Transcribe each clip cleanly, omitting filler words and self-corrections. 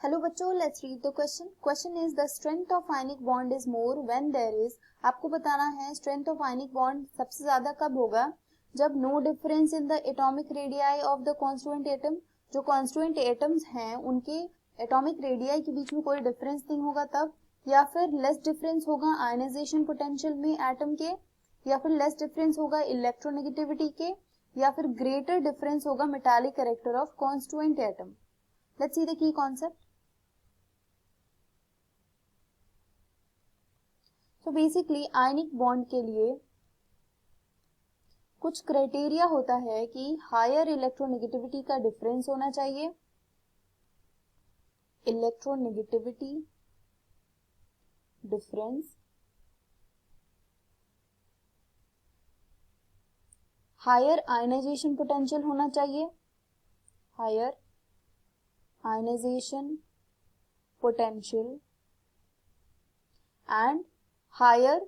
Hello बच्चों, let's read the question. Question is the strength of ionic bond is more when there is. आपको बताना है strength of ionic bond सबसे ज्यादा कब होगा, जब no difference in the atomic radii of the constituent atom. जो कॉन्स्टिट्यूएंट एटम्स हैं उनके एटॉमिक रेडियाई के बीच में कोई डिफरेंस नहीं होगा तब, या फिर लेस डिफरेंस होगा आयनाइजेशन पोटेंशियल में एटम के, या फिर लेस डिफरेंस होगा इलेक्ट्रोनेगेटिविटी के, या फिर ग्रेटर डिफरेंस होगा metallic character of constituent atom. Let's see the key concept. तो बेसिकली आयनिक बॉन्ड के लिए कुछ क्राइटेरिया होता है कि हायर इलेक्ट्रोनेगेटिविटी का डिफरेंस होना चाहिए. Electronegativity difference, higher ionization potential होना चाहिए, higher ionization potential and higher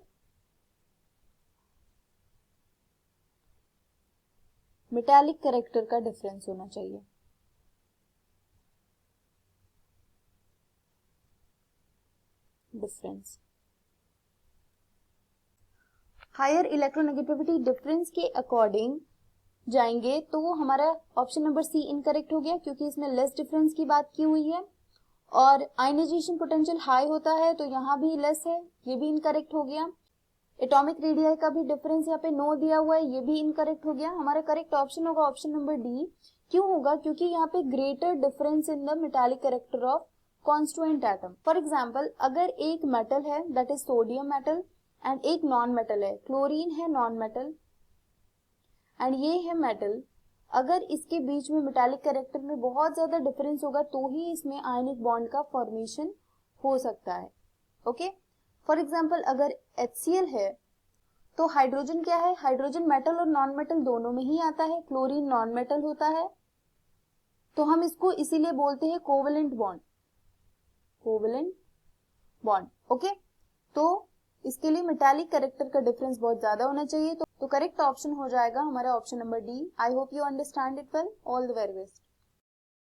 metallic character का डिफरेंस होना चाहिए. डिफरेंस, हायर इलेक्ट्रोनेगेटिविटी डिफरेंस के अकॉर्डिंग जाएंगे तो हमारा ऑप्शन नंबर सी इनकरेक्ट हो गया, क्योंकि इसमें लेस डिफरेंस की बात की हुई है. और आयनाइजेशन पोटेंशियल हाई होता है तो यहाँ भी लेस है, ये भी इनकरेक्ट हो गया. एटॉमिक रेडियाई का भी डिफरेंस यहाँ पे नो दिया हुआ है, ये भी इनकरेक्ट हो गया. हमारा करेक्ट ऑप्शन होगा ऑप्शन नंबर डी. क्यों होगा? क्योंकि यहाँ पे greater difference in the metallic character of constituent atom. For example, अगर एक मेटल है that is sodium metal and एक नॉन मेटल है, क्लोरीन है नॉन मेटल एंड ये है मेटल, अगर इसके बीच में मेटालिक कैरेक्टर में बहुत ज्यादा डिफरेंस होगा तो ही इसमें आयनिक बॉन्ड का फॉर्मेशन हो सकता है. ओके, फॉर एग्जाम्पल अगर HCl है तो हाइड्रोजन क्या है? हाइड्रोजन मेटल और नॉन मेटल दोनों में ही आता है. क्लोरीन नॉन मेटल होता है तो हम इसको इसीलिए बोलते हैं covalent bond. Covalent bond. Okay, तो इसके लिए मेटालिक कैरेक्टर का डिफरेंस बहुत ज्यादा होना चाहिए. तो करेक्ट ऑप्शन हो जाएगा हमारा option number D. I hope you understand it well. All the very best.